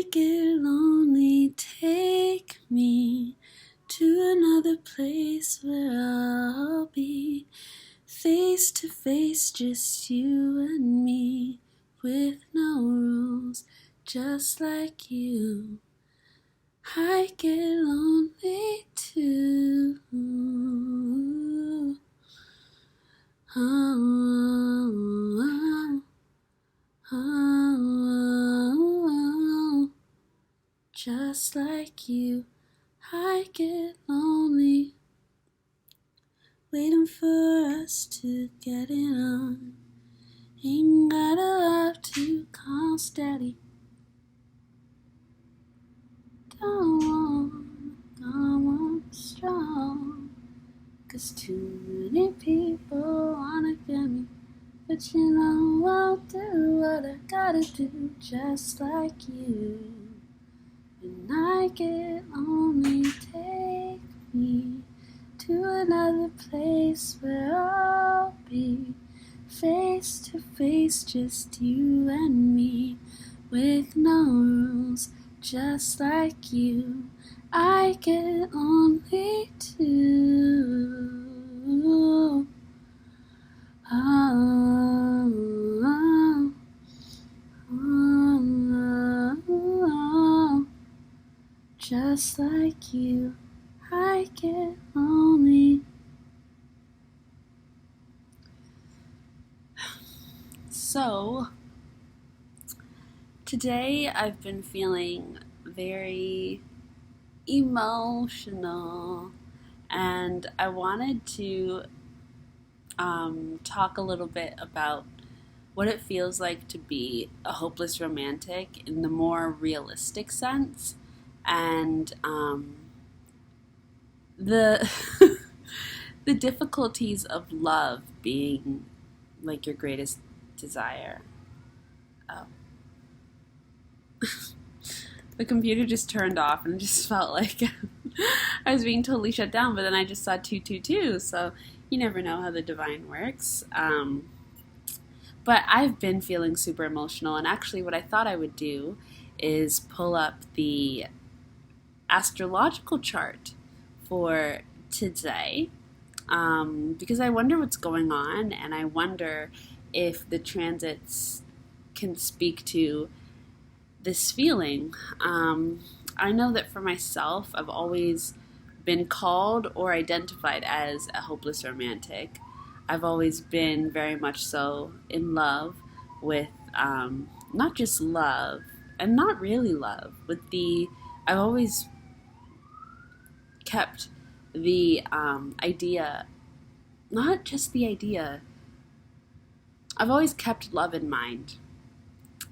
I get lonely, take me to another place where I'll be face to face, just you and me, with no rules, just like you. I get lonely too. Oh, oh, oh, just like you, I get lonely, waiting for us to get it on. Ain't got a love to call steady. Don't want strong, 'cause too many people wanna get me. But you know I'll do what I gotta do, just like you. When I get lonely, take me to another place where I'll be face to face, just you and me, with no rules, just like you. I get lonely too. Oh, oh, oh, oh, just like you, I get lonely. So, today I've been feeling very emotional, and I wanted to talk a little bit about what it feels like to be a hopeless romantic in the more realistic sense, and the the difficulties of love being like your greatest desire. Oh. The computer just turned off and just felt like I was being totally shut down, but then I just saw 222, so you never know how the divine works. But I've been feeling super emotional, and actually what I thought I would do is pull up the astrological chart for today, because I wonder what's going on, and I wonder if the transits can speak to this feeling. I know that for myself, I've always been called or identified as a hopeless romantic. I've always been very much so in love with, not just love, and not really love, with I've always kept the idea, not just the idea, I've always kept love in mind.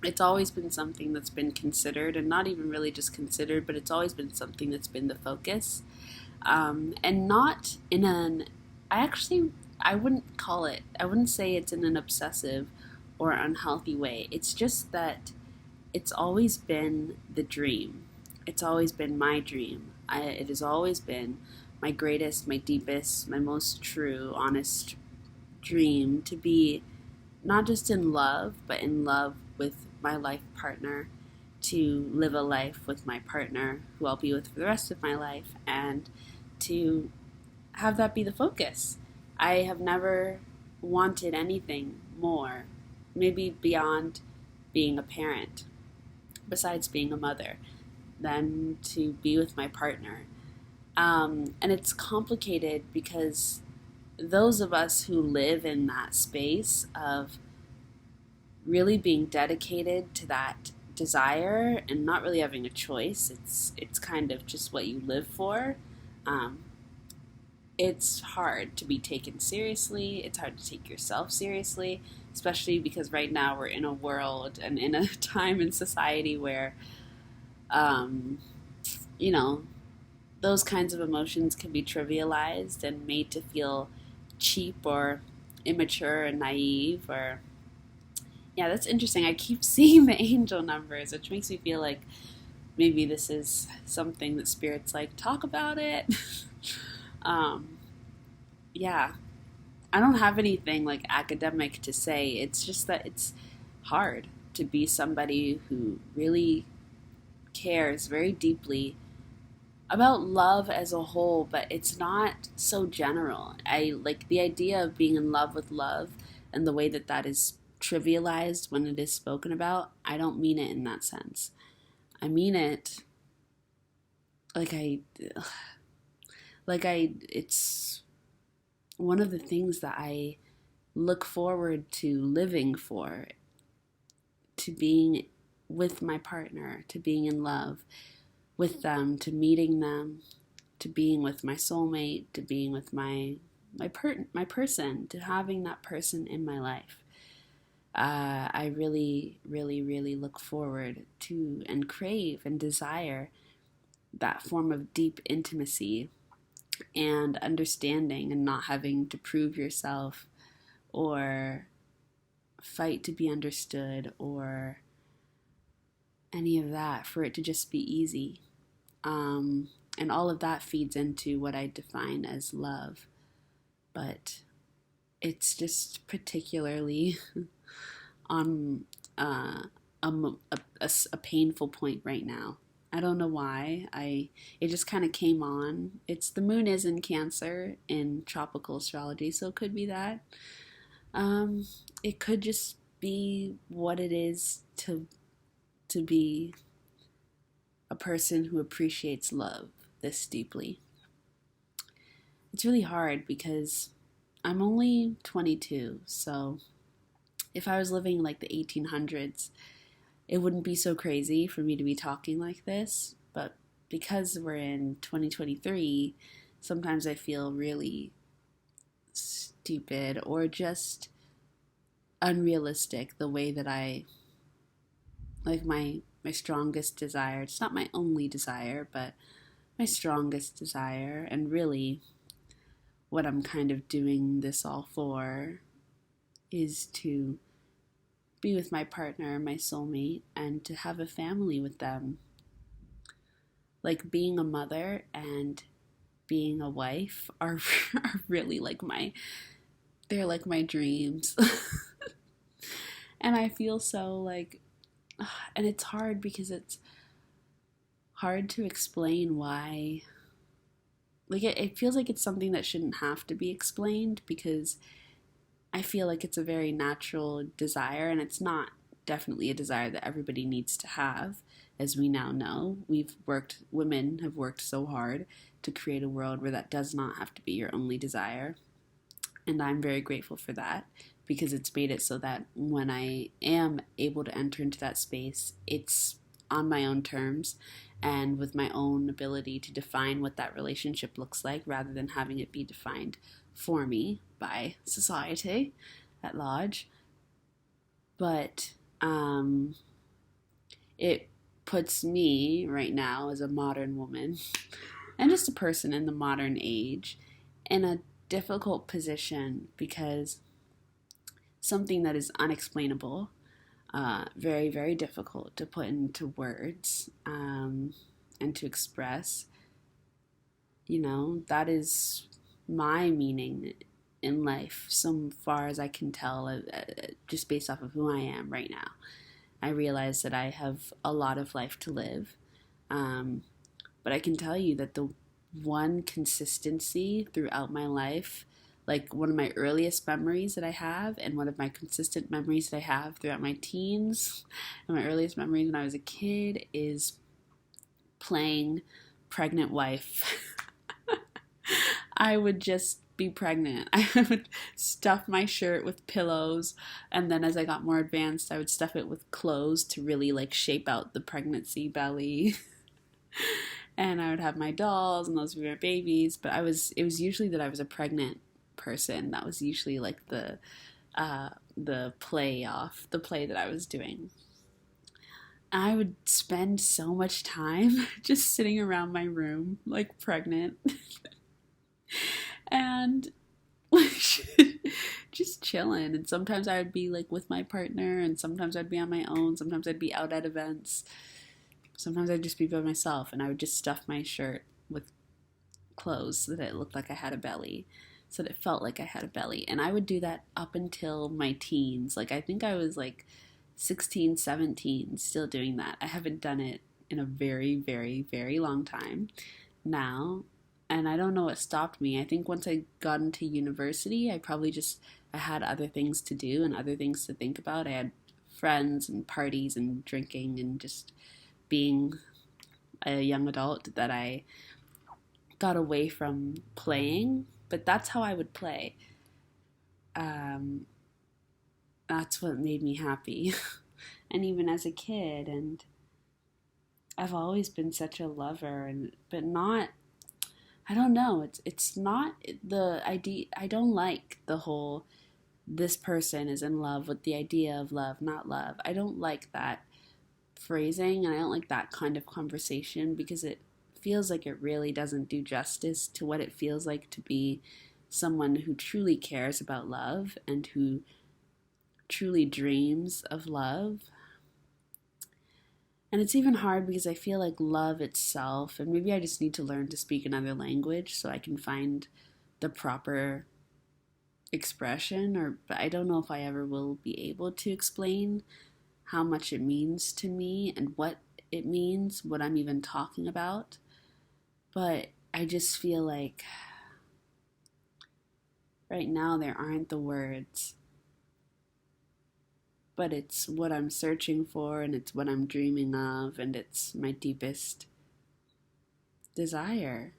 It's always been something that's been considered, and not even really just considered, but it's always been something that's been the focus. And not in I wouldn't say it's in an obsessive or unhealthy way. It's just that it's always been the dream. It's always been my dream. It has always been my greatest, my deepest, my most true, honest dream to be not just in love, but in love with my life partner, to live a life with my partner who I'll be with for the rest of my life, and to have that be the focus. I have never wanted anything more, maybe beyond being a parent, besides being a mother, than to be with my partner. And it's complicated because those of us who live in that space of really being dedicated to that desire and not really having a choice, it's kind of just what you live for. It's hard to be taken seriously. It's hard to take yourself seriously, especially because right now we're in a world and in a time in society where, those kinds of emotions can be trivialized and made to feel cheap or immature and naive. Or yeah, that's interesting. I keep seeing the angel numbers, which makes me feel like maybe this is something that Spirit's like, talk about it. Yeah, I don't have anything like academic to say. It's just that it's hard to be somebody who really cares very deeply about love as a whole, but it's not so general. I like the idea of being in love with love and the way that that is trivialized when it is spoken about. I don't mean it in that sense. I mean it like it's one of the things that I look forward to living for, to being with my partner, to being in love with them, to meeting them, to being with my soulmate, to being with my person, to having that person in my life. I really, really, really look forward to and crave and desire that form of deep intimacy and understanding, and not having to prove yourself or fight to be understood or any of that, for it to just be easy. And all of that feeds into what I define as love. But it's just particularly on a painful point right now. I don't know why. It just kind of came on. The moon is in Cancer in tropical astrology, so it could be that. It could just be what it is to be a person who appreciates love this deeply. It's really hard because I'm only 22, so if I was living like the 1800s, it wouldn't be so crazy for me to be talking like this. But because we're in 2023, sometimes I feel really stupid or just unrealistic the way that I, like my strongest desire, it's not my only desire, but my strongest desire, and really what I'm kind of doing this all for, is to be with my partner, my soulmate, and to have a family with them. Like being a mother and being a wife are really they're like my dreams. And I feel so like, and it's hard because it's hard to explain why. Like it feels like it's something that shouldn't have to be explained, because I feel like it's a very natural desire, and it's not definitely a desire that everybody needs to have. As we now know, women have worked so hard to create a world where that does not have to be your only desire. And I'm very grateful for that, because it's made it so that when I am able to enter into that space, it's on my own terms and with my own ability to define what that relationship looks like, rather than having it be defined for me by society at large. But it puts me right now, as a modern woman and just a person in the modern age, in a difficult position, because something that is unexplainable, very, very difficult to put into words, and to express, that is my meaning in life, so far as I can tell, just based off of who I am right now. I realize that I have a lot of life to live, but I can tell you that the one consistency throughout my life, like one of my earliest memories that I have, and one of my consistent memories that I have throughout my teens, and my earliest memories when I was a kid, is playing pregnant wife. I would just be pregnant. I would stuff my shirt with pillows, and then as I got more advanced, I would stuff it with clothes to really like shape out the pregnancy belly. And I would have my dolls, and those were my babies. But it was usually that I was a pregnant person. That was usually like the play that I was doing. I would spend so much time just sitting around my room like pregnant. And just chilling. And sometimes I would be like with my partner, and sometimes I'd be on my own. Sometimes I'd be out at events. Sometimes I'd just be by myself, and I would just stuff my shirt with clothes so that it looked like I had a belly, so that it felt like I had a belly. And I would do that up until my teens. Like I think I was like 16, 17, still doing that. I haven't done it in a very, very, very long time now. And I don't know what stopped me. I think once I got into university, I had other things to do and other things to think about. I had friends and parties and drinking and just being a young adult that I got away from playing. But that's how I would play. Um, that's what made me happy. And even as a kid, and I've always been such a lover, and but not, I don't know, it's not the idea. I don't like the whole this person is in love with the idea of love, not love. I don't like that phrasing, and I don't like that kind of conversation because it feels like it really doesn't do justice to what it feels like to be someone who truly cares about love and who truly dreams of love. And it's even hard because I feel like love itself, and maybe I just need to learn to speak another language so I can find the proper expression, but I don't know if I ever will be able to explain how much it means to me and what it means, what I'm even talking about. But I just feel like right now there aren't the words, but it's what I'm searching for, and it's what I'm dreaming of, and it's my deepest desire.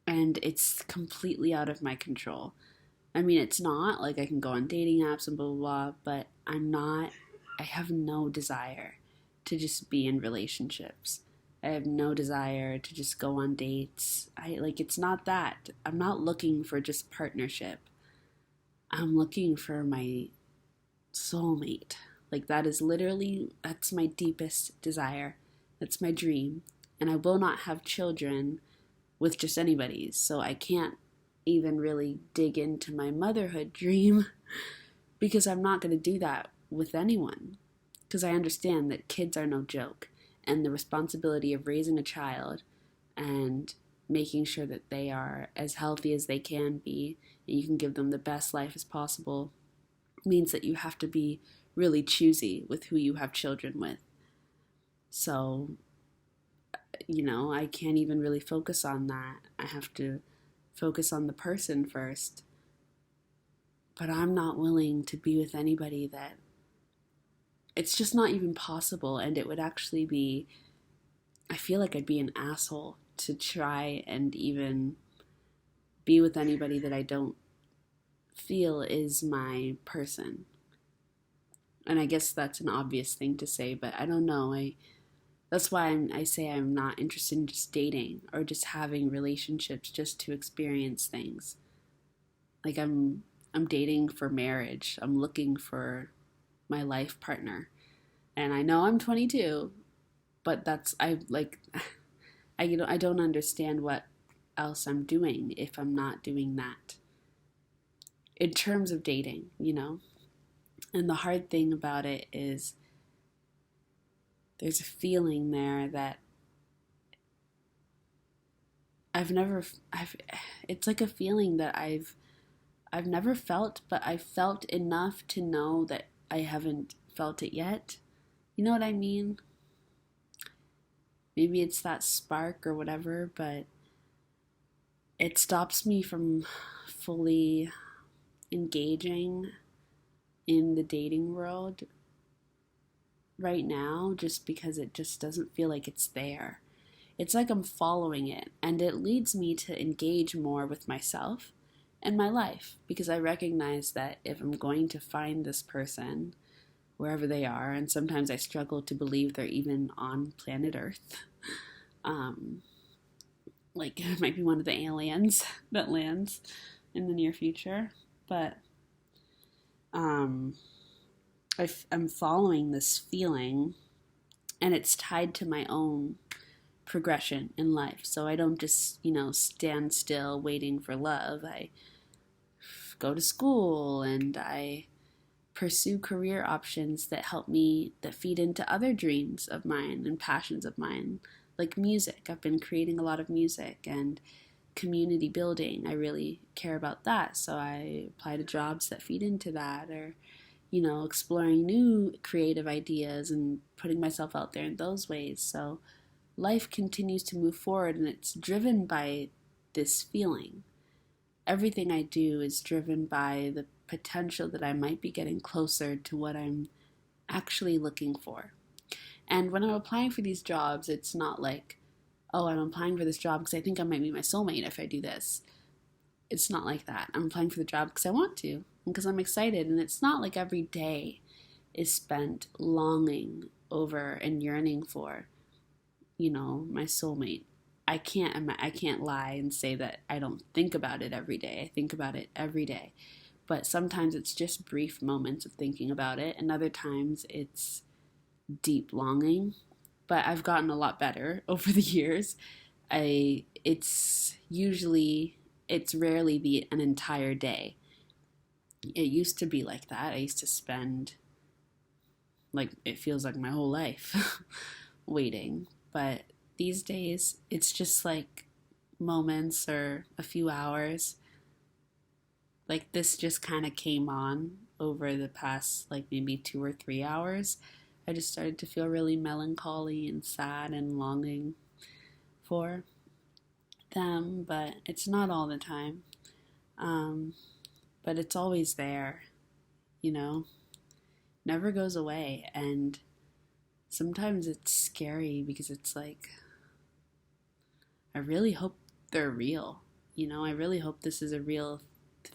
And it's completely out of my control. I mean, it's not like I can go on dating apps and blah, blah, blah, but I have no desire to just be in relationships. I have no desire to just go on dates. It's not that. I'm not looking for just partnership. I'm looking for my soulmate. That's my deepest desire. That's my dream. And I will not have children with just anybody. So I can't even really dig into my motherhood dream because I'm not going to do that with anyone. Because I understand that kids are no joke. And the responsibility of raising a child and making sure that they are as healthy as they can be and you can give them the best life as possible means that you have to be really choosy with who you have children with. So, I can't even really focus on that. I have to focus on the person first. But I'm not willing to be with anybody that it's just not even possible. And it would actually be, I feel like I'd be an asshole to try and even be with anybody that I don't feel is my person. And I guess that's an obvious thing to say, but I don't know. That's why I say I'm not interested in just dating or just having relationships just to experience things. Like I'm dating for marriage. I'm looking for my life partner. And I know I'm 22, but I don't understand what else I'm doing if I'm not doing that. In terms of dating, And the hard thing about it is there's a feeling there that it's like a feeling that I've never felt, but I've felt enough to know that I haven't felt it yet. You know what I mean? Maybe it's that spark or whatever, but it stops me from fully engaging in the dating world right now just because it just doesn't feel like it's there. It's like I'm following it, and it leads me to engage more with myself and my life because I recognize that if I'm going to find this person wherever they are, and sometimes I struggle to believe they're even on planet Earth, like it might be one of the aliens that lands in the near future, but I'm following this feeling, and it's tied to my own progression in life. So I don't just, stand still waiting for love. I go to school and I pursue career options that feed into other dreams of mine and passions of mine, like music. I've been creating a lot of music and community building. I really care about that. So I apply to jobs that feed into that, or exploring new creative ideas and putting myself out there in those ways. So life continues to move forward, and it's driven by this feeling. Everything I do is driven by the potential that I might be getting closer to what I'm actually looking for. And when I'm applying for these jobs, it's not like, oh, I'm applying for this job because I think I might be my soulmate if I do this. It's not like that. I'm applying for the job because I want to, and because I'm excited. And it's not like every day is spent longing over and yearning for, my soulmate. I can't lie and say that I don't think about it every day. I think about it every day. But sometimes it's just brief moments of thinking about it, and other times it's deep longing. But I've gotten a lot better over the years. It's rarely be an entire day. It used to be like that. I used to spend, like, it feels like my whole life waiting. But these days, it's just like moments or a few hours. Like, this just kind of came on over the past, like, maybe 2 or 3 hours. I just started to feel really melancholy and sad and longing for them, but it's not all the time. But it's always there, never goes away. And sometimes it's scary because it's like, I really hope they're real. I really hope this is a real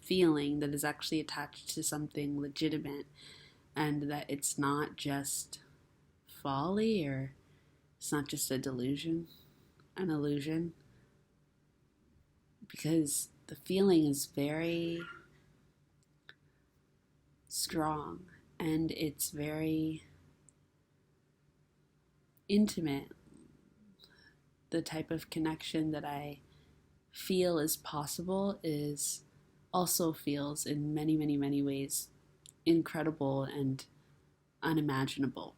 feeling that is actually attached to something legitimate, and that it's not just folly, or it's not just a delusion, an illusion. Because the feeling is very strong, and it's very intimate. The type of connection that I feel is possible is also feels in many, many, many ways incredible and unimaginable.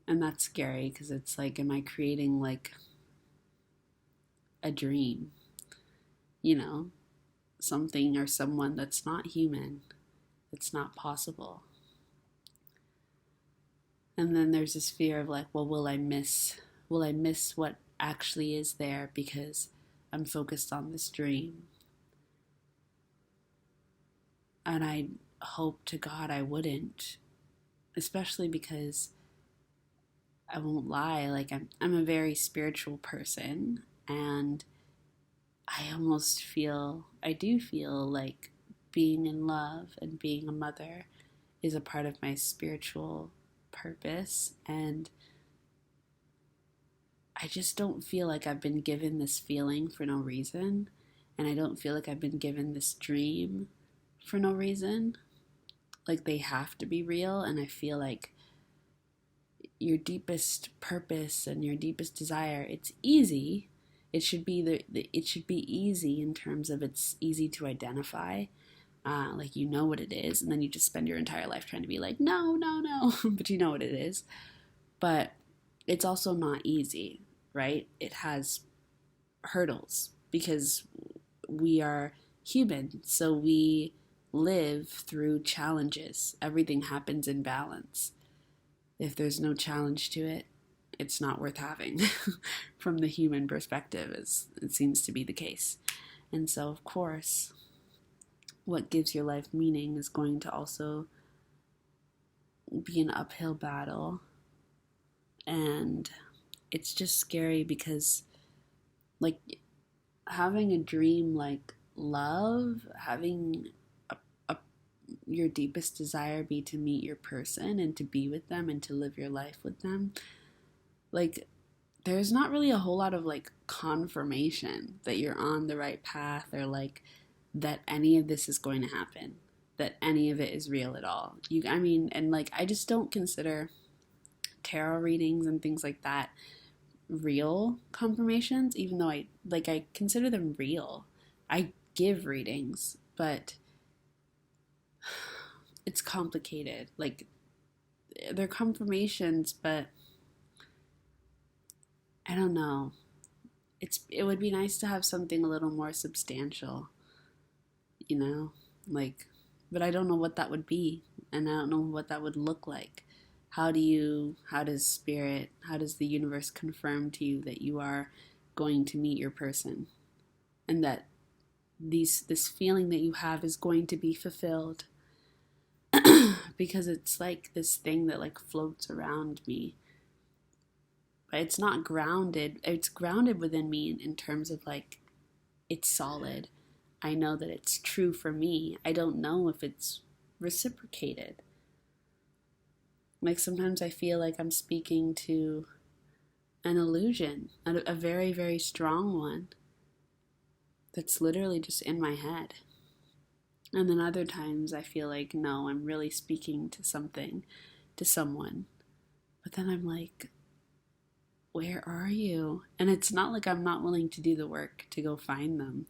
And that's scary because it's like, am I creating like a dream? Something or someone that's not human, that's not possible. And then there's this fear of like, well, will I miss what actually is there because I'm focused on this dream? And I hope to God I wouldn't, especially because I won't lie, like I'm a very spiritual person, and I do feel like being in love and being a mother is a part of my spiritual purpose. And I just don't feel like I've been given this feeling for no reason. And I don't feel like I've been given this dream for no reason. Like, they have to be real. And I feel like your deepest purpose and your deepest desire, it's easy. It should be it should be easy in terms of it's easy to identify. Like, what it is, and then you just spend your entire life trying to be like, no, no, no, but you know what it is. But it's also not easy, right? It has hurdles because we are human, so we live through challenges. Everything happens in balance. If there's no challenge to it, it's not worth having from the human perspective, as it seems to be the case. And so, of course, what gives your life meaning is going to also be an uphill battle. And it's just scary because, like, having a dream like love, having your deepest desire be to meet your person and to be with them and to live your life with them, like, there's not really a whole lot of like confirmation that you're on the right path, or like that any of this is going to happen, that any of it is real at all. And like, I just don't consider tarot readings and things like that real confirmations, even though I consider them real. I give readings, but it's complicated. Like, they're confirmations, but I don't know. It would be nice to have something a little more substantial, like But I don't know what that would be, and I don't know what that would look like. How does spirit, how does the universe confirm to you that you are going to meet your person, and that this feeling that you have is going to be fulfilled? Because it's like this thing that like floats around me, but it's not grounded. It's grounded within me in terms of like it's solid. I know that it's true for me. I don't know if it's reciprocated. Like sometimes I feel like I'm speaking to an illusion, a very, very strong one that's literally just in my head. And then other times I feel like, no, I'm really speaking to something, to someone. But then I'm like, where are you? And it's not like I'm not willing to do the work to go find them.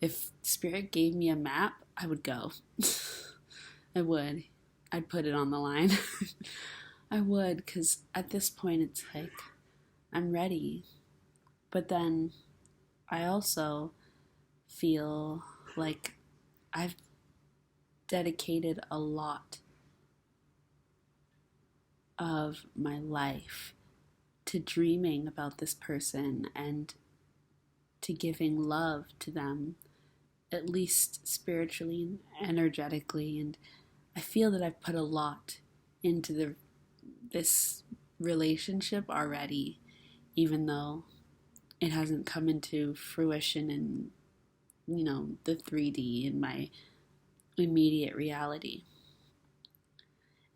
If Spirit gave me a map, I would go. I would. I'd put it on the line. I would, because at this point it's like, I'm ready. But then I also feel like I've dedicated a lot of my life to dreaming about this person and to giving love to them, at least spiritually and energetically. And I feel that I've put a lot into this relationship already, even though it hasn't come into fruition in, the 3D in my immediate reality.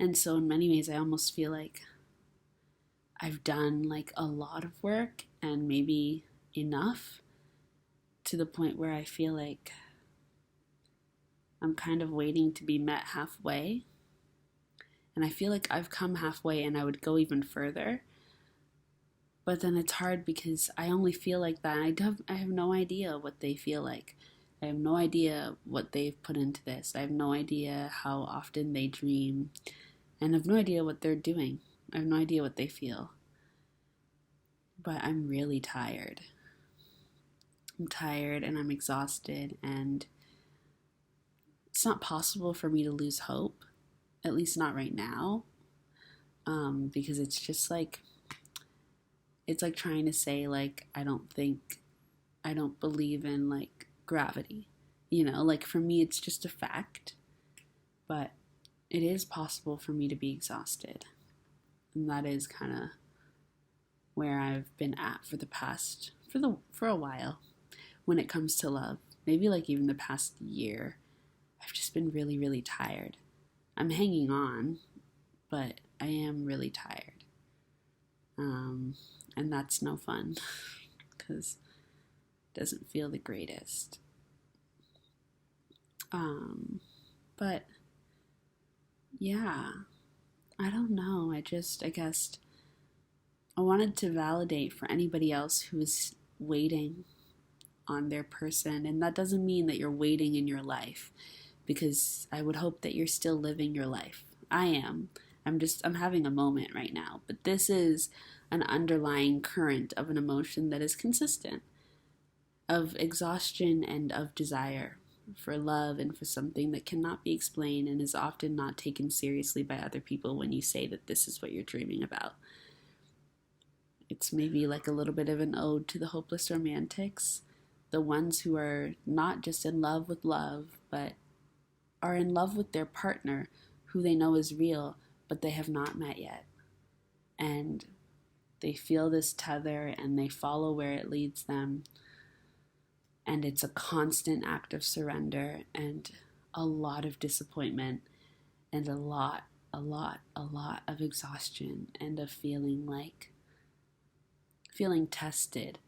And so in many ways I almost feel like I've done like a lot of work and maybe enough, to the point where I feel like I'm kind of waiting to be met halfway. And I feel like I've come halfway and I would go even further. But then it's hard because I only feel like that. I have no idea what they feel like. I have no idea what they've put into this. I have no idea how often they dream. And I have no idea what they're doing. I have no idea what they feel. But I'm really tired. I'm tired and I'm exhausted, and it's not possible for me to lose hope, at least not right now, because it's just like, it's like trying to say like I don't believe in like gravity, like for me it's just a fact, but it is possible for me to be exhausted, and that is kind of where I've been at for a while when it comes to love. Maybe like even the past year, I've just been really, really tired. I'm hanging on, but I am really tired. And that's no fun because it doesn't feel the greatest. But yeah, I don't know. I guess I wanted to validate for anybody else who is waiting on their person. And that doesn't mean that you're waiting in your life, because I would hope that you're still living your life. I am. I'm having a moment right now, but this is an underlying current of an emotion that is consistent, of exhaustion and of desire for love and for something that cannot be explained and is often not taken seriously by other people when you say that this is what you're dreaming about. It's maybe like a little bit of an ode to the hopeless romantics, the ones who are not just in love with love, but are in love with their partner who they know is real, but they have not met yet. And they feel this tether and they follow where it leads them. And it's a constant act of surrender and a lot of disappointment and a lot of exhaustion and of feeling tested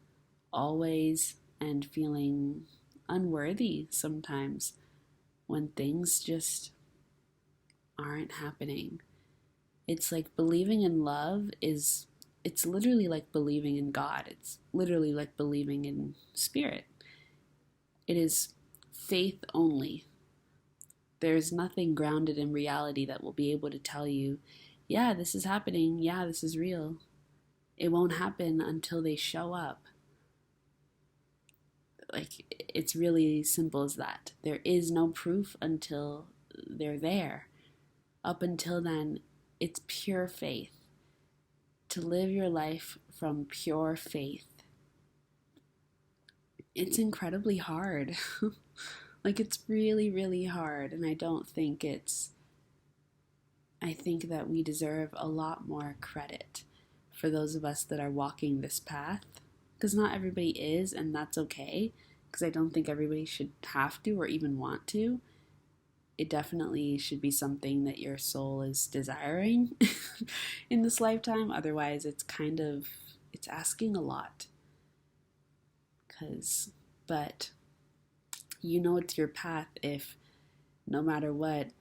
always, and feeling unworthy sometimes when things just aren't happening. It's like believing in love it's literally like believing in God. It's literally like believing in spirit. It is faith only. There's nothing grounded in reality that will be able to tell you, yeah, this is happening. Yeah, this is real. It won't happen until they show up. Like, it's really simple as that. There is no proof until they're there. Up until then, it's pure faith. To live your life from pure faith, it's incredibly hard. Like, it's really, really hard. And I think that we deserve a lot more credit for those of us that are walking this path. Because not everybody is, and that's okay. Because I don't think everybody should have to or even want to. It definitely should be something that your soul is desiring in this lifetime. Otherwise, it's asking a lot. But you know it's your path if no matter what,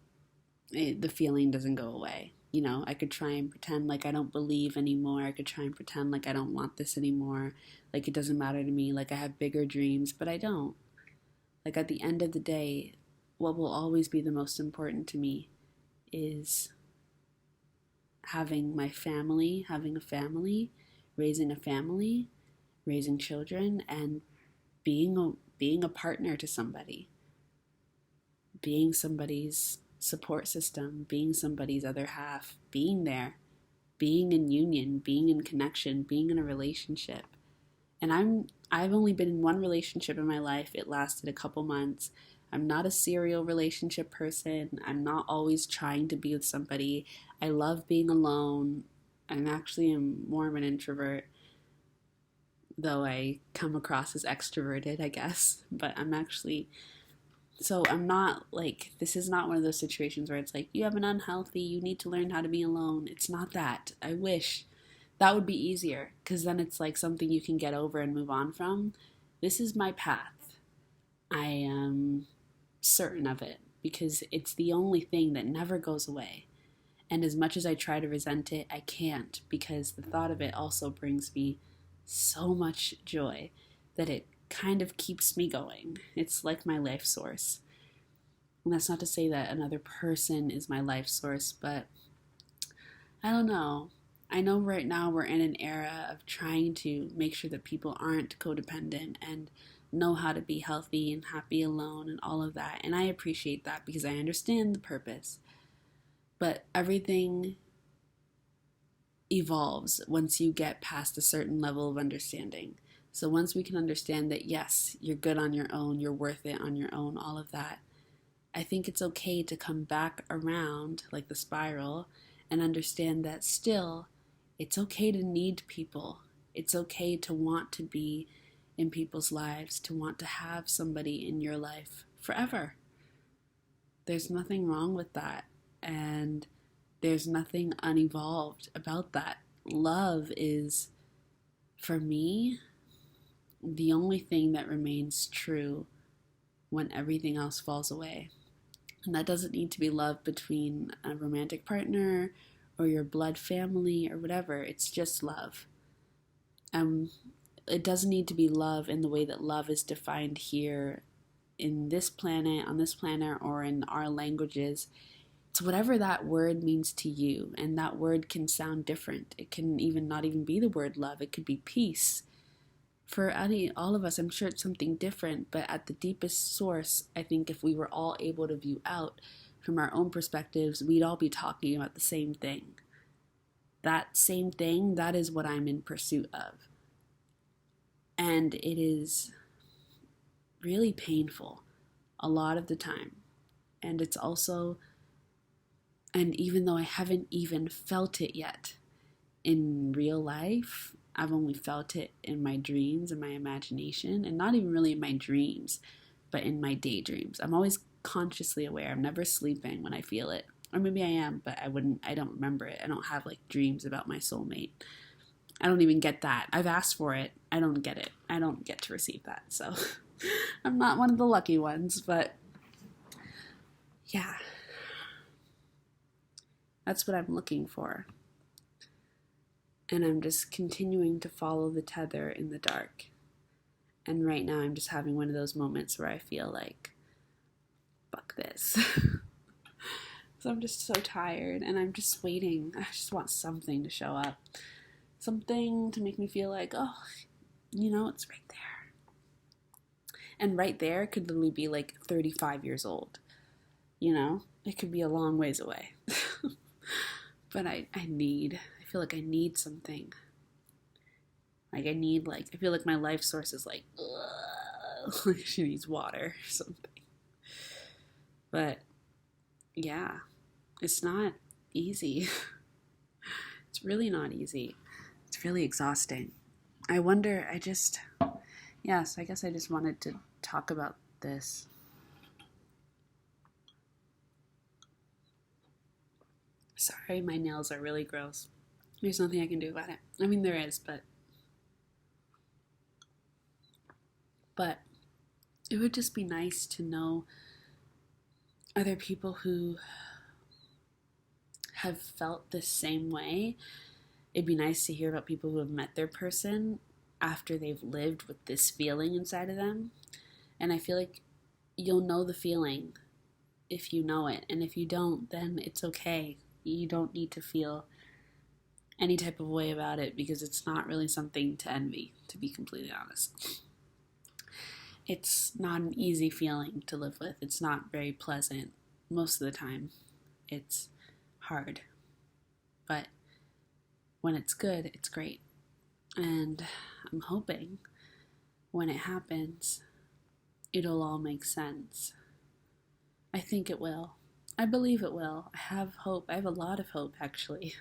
the feeling doesn't go away. You know, I could try and pretend like I don't believe anymore. I could try and pretend like I don't want this anymore. Like it doesn't matter to me. Like I have bigger dreams, but I don't. Like at the end of the day, what will always be the most important to me is having a family, raising children, and being a partner to somebody, being somebody's support system, being somebody's other half, being there, being in union, being in connection, being in a relationship. And I've only been in one relationship in my life. It lasted a couple months. I'm not a serial relationship person. I'm not always trying to be with somebody. I love being alone. I'm actually more of an introvert, though I come across as extroverted, I guess. But I'm not like, this is not one of those situations where it's like, you have an unhealthy, you need to learn how to be alone. It's not that. I wish that would be easier, because then it's like something you can get over and move on from. This is my path. I am certain of it, because it's the only thing that never goes away. And as much as I try to resent it, I can't, because the thought of it also brings me so much joy that it kind of keeps me going. It's like my life source. And that's not to say that another person is my life source, but I don't know. I know right now we're in an era of trying to make sure that people aren't codependent and know how to be healthy and happy alone and all of that. And I appreciate that because I understand the purpose. But everything evolves once you get past a certain level of understanding. So once we can understand that, yes, you're good on your own, you're worth it on your own, all of that, I think it's okay to come back around like the spiral and understand that still, it's okay to need people. It's okay to want to be in people's lives, to want to have somebody in your life forever. There's nothing wrong with that. And there's nothing unevolved about that. Love is, for me, the only thing that remains true when everything else falls away. And that doesn't need to be love between a romantic partner or your blood family or whatever. It's just love. It doesn't need to be love in the way that love is defined here in this planet, on this planet, or in our languages. It's whatever that word means to you, and that word can sound different. It can even not even be the word love. It could be peace. For all of us, I'm sure it's something different, but at the deepest source, I think if we were all able to view out from our own perspectives, we'd all be talking about the same thing. That same thing, that is what I'm in pursuit of. And it is really painful a lot of the time. And it's also, and even though I haven't even felt it yet in real life, I've only felt it in my dreams and my imagination, and not even really in my dreams, but in my daydreams. I'm always consciously aware. I'm never sleeping when I feel it. Or maybe I am, but I don't remember it. I don't have like dreams about my soulmate. I don't even get that. I've asked for it. I don't get it. I don't get to receive that. So I'm not one of the lucky ones, but yeah. That's what I'm looking for. And I'm just continuing to follow the tether in the dark. And right now I'm just having one of those moments where I feel like, fuck this. So I'm just so tired and I'm just waiting. I just want something to show up. Something to make me feel like, oh, it's right there. And right there could literally be like 35 years old, it could be a long ways away. But I feel like I need something. Like I feel like my life source is like, like she needs water or something. But yeah, it's not easy. It's really not easy. It's really exhausting. I guess I just wanted to talk about this. Sorry, my nails are really gross. There's nothing I can do about it. I mean, there is, but it would just be nice to know other people who have felt the same way. It'd be nice to hear about people who have met their person after they've lived with this feeling inside of them. And I feel like you'll know the feeling if you know it. And if you don't, then it's okay. You don't need to feel any type of way about it because it's not really something to envy, to be completely honest. It's not an easy feeling to live with. It's not very pleasant most of the time. It's hard. But when it's good, it's great. And I'm hoping when it happens, it'll all make sense. I think it will. I believe it will. I have hope. I have a lot of hope, actually.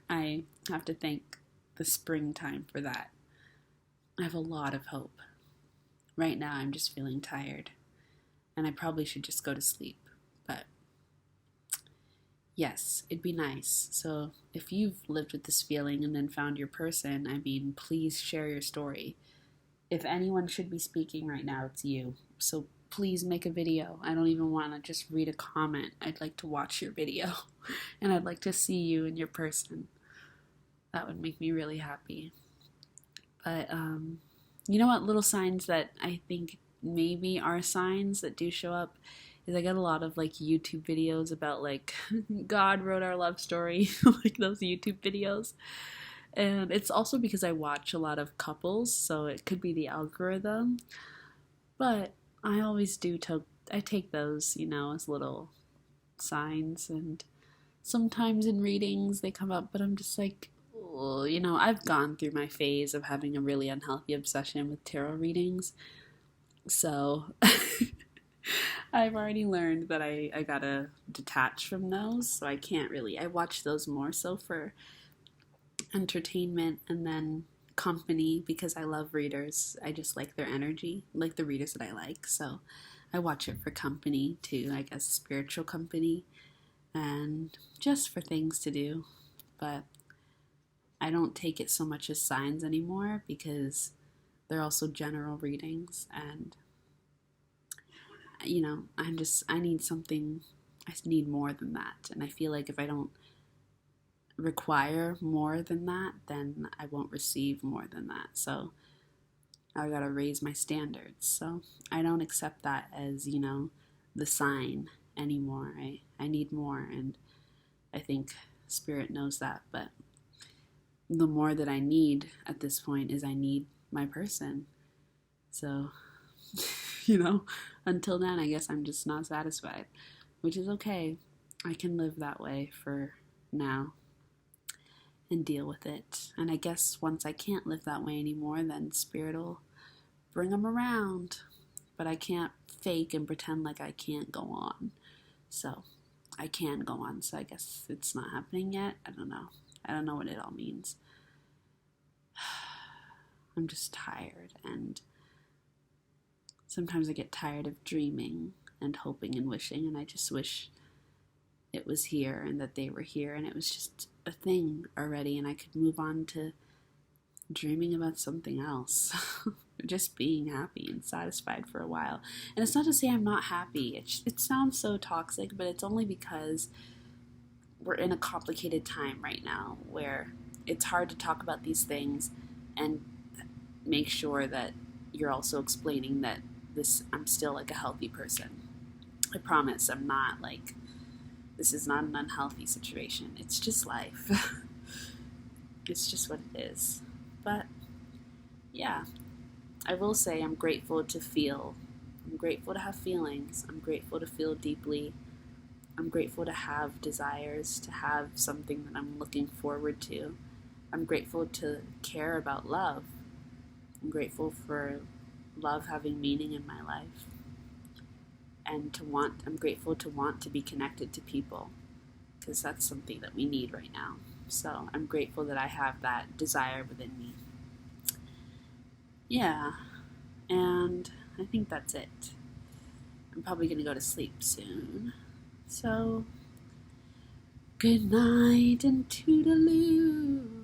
I have to thank the springtime for that. I have a lot of hope. Right now, I'm just feeling tired. And I probably should just go to sleep. But yes, it'd be nice. So if you've lived with this feeling and then found your person, I mean, please share your story. If anyone should be speaking right now, it's you. So please make a video. I don't even want to just read a comment. I'd like to watch your video. And I'd like to see you and your person. That would make me really happy. But, you know what little signs that I think maybe are signs that do show up is I get a lot of like YouTube videos about like God wrote our love story, like those YouTube videos. And it's also because I watch a lot of couples, so it could be the algorithm. But I always I take those, as little signs, and sometimes in readings they come up, but I'm just like, oh, I've gone through my phase of having a really unhealthy obsession with tarot readings. So I've already learned that I gotta detach from those, so I can't really. I watch those more so for entertainment and then company because I love readers. I just like their energy, like the readers that I like. So I watch it for company too, I guess spiritual company, and just for things to do. But I don't take it so much as signs anymore because they're also general readings, and I need something. I need more than that, and I feel like if I don't require more than that, then I won't receive more than that. So I gotta raise my standards. So I don't accept that as, the sign anymore. I need more, and I think Spirit knows that. But the more that I need at this point is I need my person. So, until then, I guess I'm just not satisfied, which is okay. I can live that way for now and deal with it. And I guess once I can't live that way anymore, then Spirit will bring them around. But I can't fake and pretend like I can't go on. So I can go on. So I guess it's not happening yet. I don't know. I don't know what it all means. I'm just tired, and sometimes I get tired of dreaming and hoping and wishing, and I just wish it was here and that they were here and it was just a thing already and I could move on to dreaming about something else. Just being happy and satisfied for a while. And it's not to say I'm not happy. It sounds so toxic, but it's only because we're in a complicated time right now where it's hard to talk about these things and make sure that you're also explaining that I'm still like a healthy person. I promise I'm not like, this is not an unhealthy situation. It's just life. It's just what it is. But yeah, I will say I'm grateful to feel. I'm grateful to have feelings. I'm grateful to feel deeply. I'm grateful to have desires, to have something that I'm looking forward to. I'm grateful to care about love. I'm grateful for love having meaning in my life. And I'm grateful to want to be connected to people, because that's something that we need right now. So I'm grateful that I have that desire within me. Yeah, and I think that's it. I'm probably going to go to sleep soon. So, good night and toodaloo.